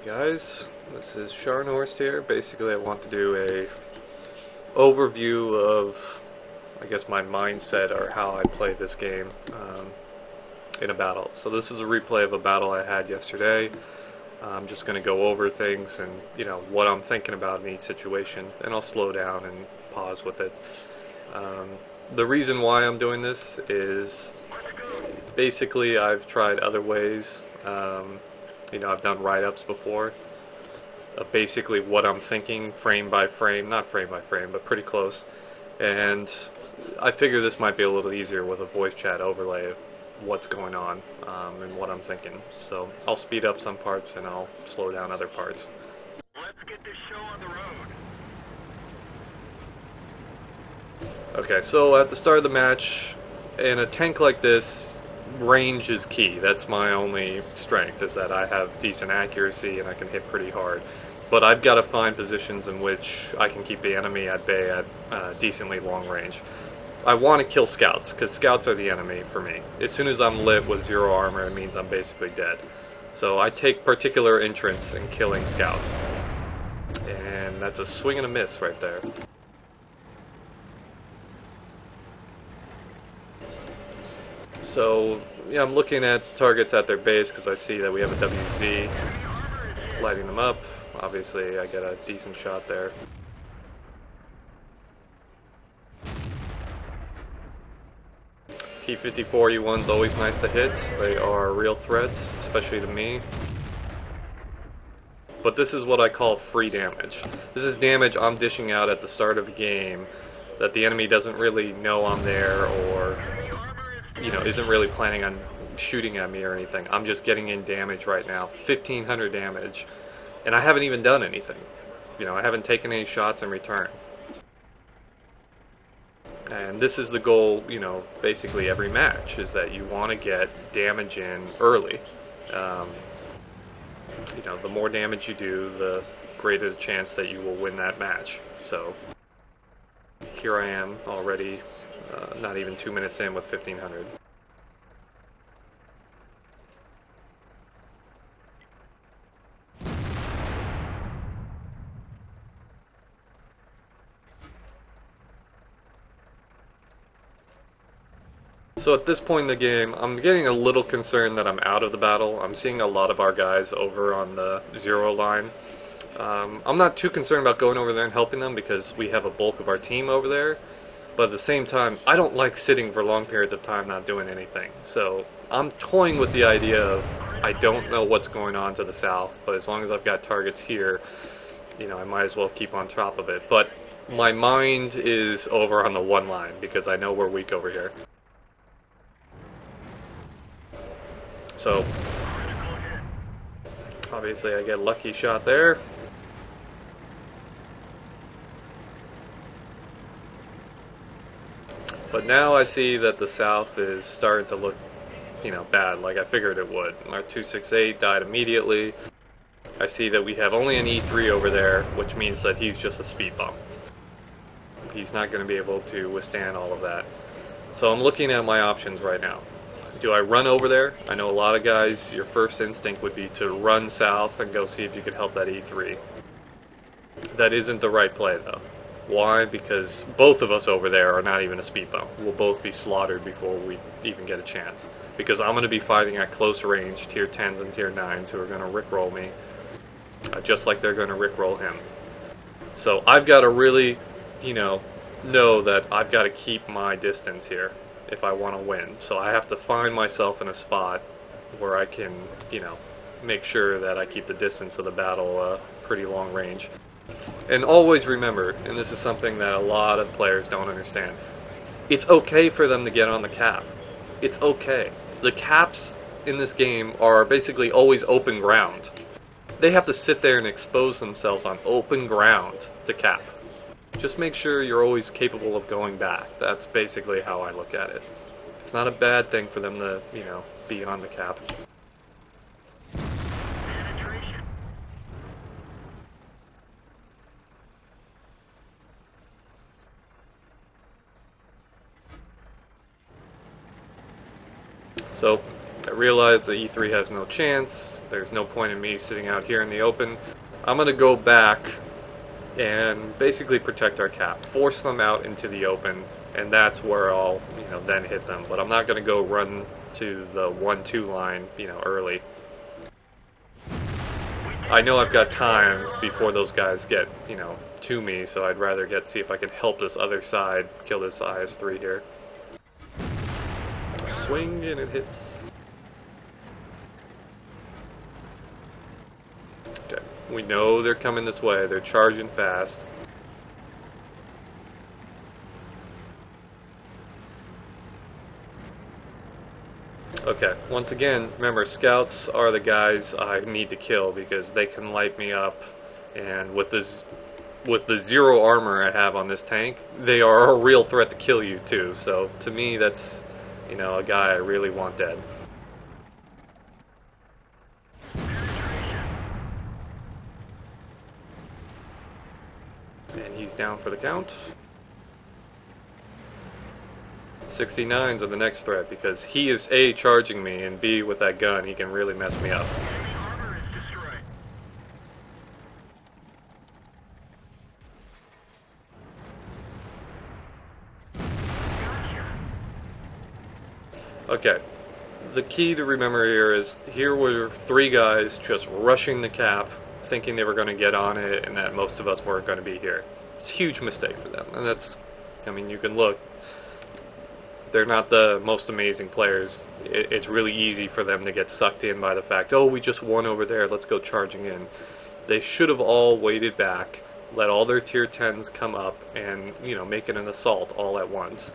Hey guys, this is Scharn here. Basically I want to do a overview of, I guess, my mindset or how I play this game in a battle. So this is a replay of a battle I had yesterday. I'm just going to go over things and, what I'm thinking about in each situation, and I'll slow down and pause with it. The reason why I'm doing this is basically I've tried other ways. I've done write-ups before of basically what I'm thinking frame by frame, not frame by frame, but pretty close. And I figure this might be a little easier with a voice chat overlay of what's going on and what I'm thinking. So I'll speed up some parts and I'll slow down other parts. Let's get this show on the road. Okay, so at the start of the match, in a tank like this, range is key. That's my only strength, is that I have decent accuracy and I can hit pretty hard. But I've got to find positions in which I can keep the enemy at bay at decently long range. I want to kill scouts, because scouts are the enemy for me. As soon as I'm lit with 0 armor, it means I'm basically dead. So I take particular interest in killing scouts. And that's a swing and a miss right there. So, I'm looking at targets at their base because I see that we have a WZ, lighting them up. Obviously, I get a decent shot there. T-54E1's always nice to hit. They are real threats, especially to me. But this is what I call free damage. This is damage I'm dishing out at the start of a game that the enemy doesn't really know I'm there, or isn't really planning on shooting at me or anything. I'm just getting in damage right now, 1500 damage, and I haven't even done anything. I haven't taken any shots in return. And this is the goal, basically every match, is that you want to get damage in early. The more damage you do, the greater the chance that you will win that match. So here I am already, not even 2 minutes in with 1500. So at this point in the game, I'm getting a little concerned that I'm out of the battle. I'm seeing a lot of our guys over on the 0 line. I'm not too concerned about going over there and helping them because we have a bulk of our team over there. But at the same time, I don't like sitting for long periods of time not doing anything. So I'm toying with the idea of, I don't know what's going on to the south, but as long as I've got targets here, I might as well keep on top of it. But my mind is over on the 1 line because I know we're weak over here. So, obviously I get a lucky shot there. But now I see that the south is starting to look, bad, like I figured it would. Our 268 died immediately. I see that we have only an E3 over there, which means that he's just a speed bump. He's not going to be able to withstand all of that. So I'm looking at my options right now. Do I run over there? I know a lot of guys, your first instinct would be to run south and go see if you could help that E3. That isn't the right play, though. Why? Because both of us over there are not even a speed bump. We'll both be slaughtered before we even get a chance. Because I'm going to be fighting at close range, tier 10s and tier 9s who are going to rickroll me, just like they're going to rickroll him. So I've got to really, know that I've got to keep my distance here if I want to win. So I have to find myself in a spot where I can, make sure that I keep the distance of the battle pretty long range. And always remember, and this is something that a lot of players don't understand, it's okay for them to get on the cap. It's okay. The caps in this game are basically always open ground. They have to sit there and expose themselves on open ground to cap. Just make sure you're always capable of going back. That's basically how I look at it. It's not a bad thing for them to, be on the cap. So, realize that E3 has no chance. There's no point in me sitting out here in the open. I'm going to go back and basically protect our cap, force them out into the open, and that's where I'll, then hit them. But I'm not going to go run to the 1-2 line, early. I know I've got time before those guys get, to me, so I'd rather see if I can help this other side kill this IS-3 here. Swing and it hits. Okay, we know they're coming this way. They're charging fast. Okay, once again, remember, scouts are the guys I need to kill because they can light me up, and with the 0 armor I have on this tank, they are a real threat to kill you too. So to me, that's, a guy I really want dead. And he's down for the count. 69s are the next threat because he is A, charging me, and B, with that gun, he can really mess me up. Okay, the key to remember here were 3 guys just rushing the cap, thinking they were going to get on it and that most of us weren't going to be here. It's a huge mistake for them, and that's, you can look. They're not the most amazing players. It's really easy for them to get sucked in by the fact, oh, we just won over there, let's go charging in. They should have all waited back, let all their tier 10s come up, and, make it an assault all at once.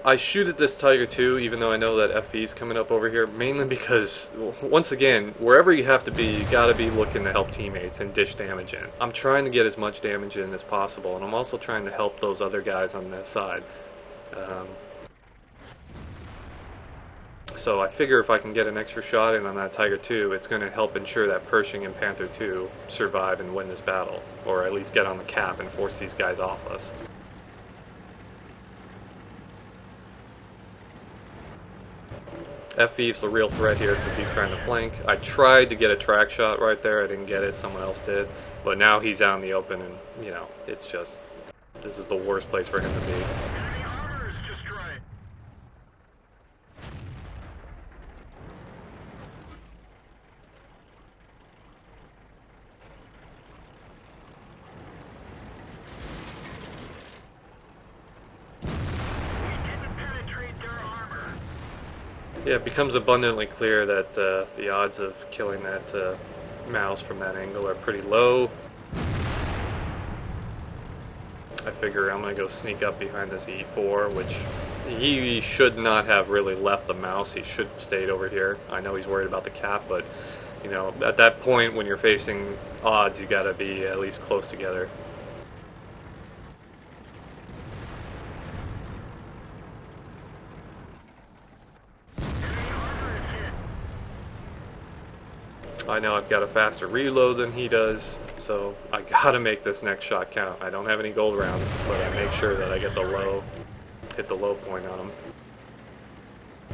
I shoot at this Tiger 2, even though I know that FE is coming up over here, mainly because, once again, wherever you have to be, you gotta be looking to help teammates and dish damage in. I'm trying to get as much damage in as possible, and I'm also trying to help those other guys on this side. So I figure if I can get an extra shot in on that Tiger 2, it's going to help ensure that Pershing and Panther 2 survive and win this battle, or at least get on the cap and force these guys off us. FE is the real threat here because he's trying to flank. I tried to get a track shot right there. I didn't get it. Someone else did. But now he's out in the open and, it's just, this is the worst place for him to be. Yeah, it becomes abundantly clear that the odds of killing that mouse from that angle are pretty low. I figure I'm going to go sneak up behind this E4, which he should not have really left the mouse. He should have stayed over here. I know he's worried about the cap, but at that point when you're facing odds, you got to be at least close together. I know I've got a faster reload than he does, so I gotta make this next shot count. I don't have any gold rounds, but I make sure that I get hit the low point on him.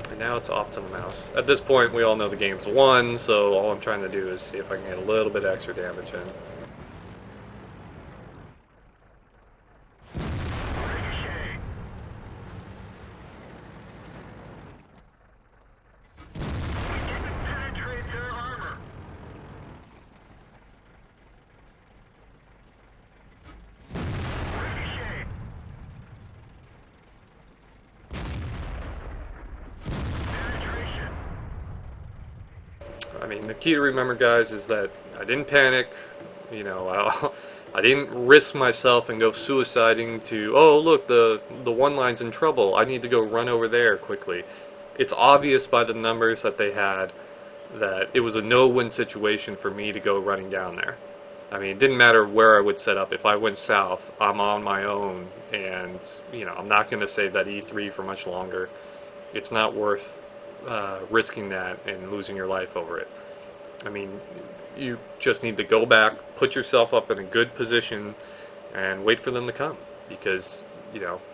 And now it's off to the mouse. At this point, we all know the game's won, so all I'm trying to do is see if I can get a little bit extra damage in. I mean, the key to remember, guys, is that I didn't panic. I didn't risk myself and go suiciding to, oh, look, the one line's in trouble. I need to go run over there quickly. It's obvious by the numbers that they had that it was a no-win situation for me to go running down there. I mean, it didn't matter where I would set up. If I went south, I'm on my own, and, I'm not going to save that E3 for much longer. It's not worth risking that and losing your life over it. I mean, you just need to go back, put yourself up in a good position, and wait for them to come. Because,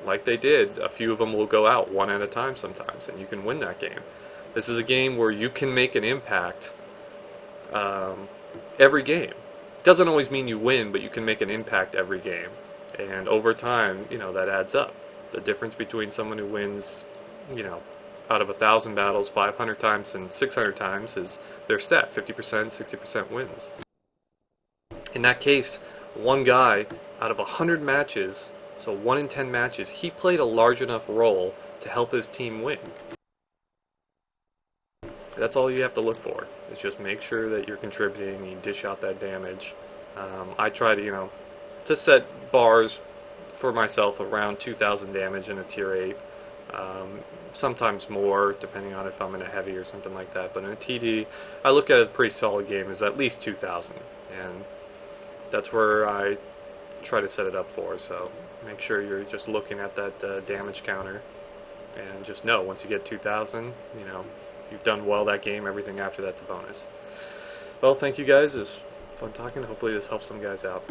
like they did, a few of them will go out one at a time sometimes, and you can win that game. This is a game where you can make an impact every game. Doesn't always mean you win, but you can make an impact every game. And over time, that adds up. The difference between someone who wins, out of 1,000 battles 500 times and 600 times is their stat, 50%, 60% wins. In that case, one guy out of 100 matches, so 1 in 10 matches, he played a large enough role to help his team win. That's all you have to look for, is just make sure that you're contributing and you dish out that damage. I try to set bars for myself around 2,000 damage in a tier 8. Sometimes more, depending on if I'm in a heavy or something like that. But in a TD, I look at a pretty solid game as at least 2,000. And that's where I try to set it up for. So make sure you're just looking at that damage counter. And just know, once you get 2,000, you've done well that game. Everything after that's a bonus. Well, thank you guys. It was fun talking. Hopefully this helps some guys out.